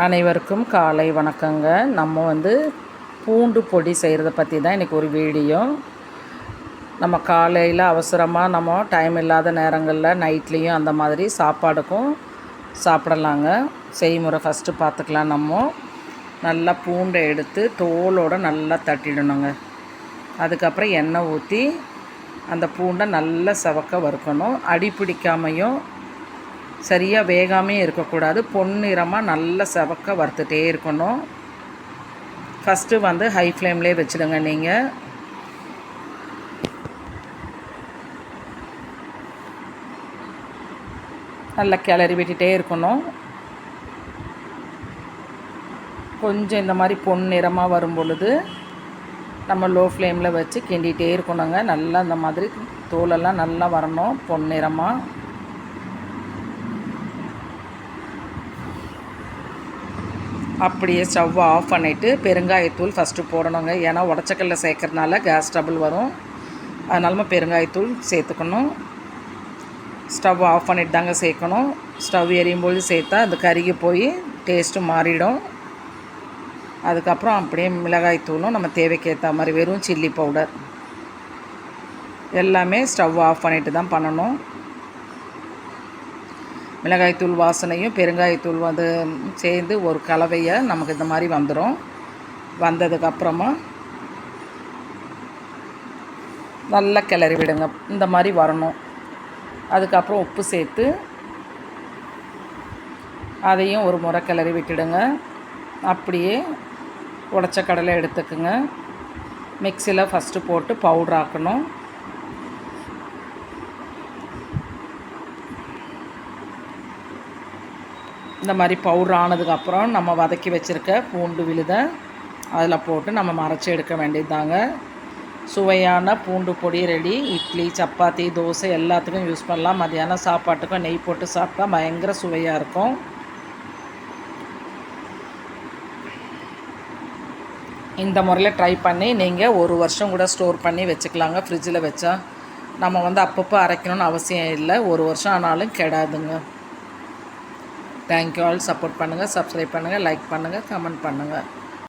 அனைவருக்கும் காலை வணக்கங்க. நம்ம பூண்டு பொடி செய்கிறத பற்றி தான் இன்றைக்கி ஒரு வீடியோ. நம்ம காலையில் அவசரமாக நம்ம டைம் இல்லாத நேரங்களில் நைட்லேயும் அந்த மாதிரி சாப்பாடுக்கும் சாப்பிடலாங்க. செய்முறை ஃபஸ்ட்டு பார்த்துக்கலாம். நம்ம நல்லா பூண்டை எடுத்து தோலோடு நல்லா தட்டிடணுங்க. அதுக்கப்புறம் எண்ணெய் ஊற்றி அந்த பூண்டை நல்லா செவக்க வறுக்கணும். அடி பிடிக்காமையும் சரியாக வேகாமே இருக்கக்கூடாது. பொன்னிறமாக நல்லா செவக்க வறுத்துட்டே இருக்கணும். ஃபஸ்ட்டு ஹை ஃப்ளேம்லேயே வச்சுடுங்க. நீங்கள் நல்லா கிளறி விட்டுட்டே இருக்கணும். கொஞ்சம் இந்த மாதிரி பொன்னிறமாக வரும் பொழுது நம்ம லோ ஃப்ளேமில் வச்சு கிண்டிகிட்டே இருக்கணுங்க. நல்லா இந்த மாதிரி தோலெல்லாம் நல்லா வரணும் பொன்னிறமாக. அப்படியே ஸ்டவ்வை ஆஃப் பண்ணிவிட்டு பெருங்காயத்தூள் ஃபஸ்ட்டு போடணுங்க. ஏன்னா உடச்சக்கல்ல சேர்க்கறதுனால கேஸ் ட்ரபிள் வரும். அதனால நம்ம பெருங்காயத்தூள் சேர்த்துக்கணும். ஸ்டவ் ஆஃப் பண்ணிட்டு தாங்க சேர்க்கணும். ஸ்டவ் எரியும்போது சேர்த்தா அது கருகி போய் டேஸ்ட்டு மாறிடும். அதுக்கப்புறம் அப்படியே மிளகாய்த்தூளும் நம்ம தேவைக்கு ஏற்ற மாதிரி வெறும் சில்லி பவுடர் எல்லாமே ஸ்டவ் ஆஃப் பண்ணிவிட்டு தான் பண்ணணும். மிளகாய்த்தூள் வாசனையும் பெருங்காயத்தூள் சேர்ந்து ஒரு கலவையை நமக்கு இந்த மாதிரி வந்துடும். வந்ததுக்கப்புறமா நல்லா கிளறி விடுங்க. இந்த மாதிரி வரணும். அதுக்கப்புறம் உப்பு சேர்த்து அதையும் ஒரு முறை கிளறி விட்டுடுங்க. அப்படியே உடச்ச கடலை எடுத்துக்குங்க. மிக்சியில் ஃபஸ்ட்டு போட்டு பவுடர் ஆக்கணும். இந்த மாதிரி பவுடர் ஆனதுக்கப்புறம் நம்ம வதக்கி வச்சுருக்க பூண்டு விழுதை அதில் போட்டு நம்ம மறைச்சி எடுக்க வேண்டியதுதாங்க. சுவையான பூண்டு பொடி ரெடி. இட்லி, சப்பாத்தி, தோசை எல்லாத்துக்கும் யூஸ் பண்ணலாம். மதியானம் சாப்பாட்டுக்கும் நெய் போட்டு சாப்பிட்டா பயங்கர சுவையாக இருக்கும். இந்த முறையில் ட்ரை பண்ணி நீங்கள் ஒரு வருஷம் கூட ஸ்டோர் பண்ணி வச்சுக்கலாங்க. ஃப்ரிட்ஜில் வச்சா நம்ம அப்பப்போ அரைக்கணும்னு அவசியம் இல்லை. ஒரு வருஷம் ஆனாலும் கெடாதுங்க. Thank you all. சப்போர்ட் பண்ணுங்கள், சப்ஸ்கிரைப் பண்ணுங்கள், லைக் பண்ணுங்கள், கமெண்ட் பண்ணுங்கள்.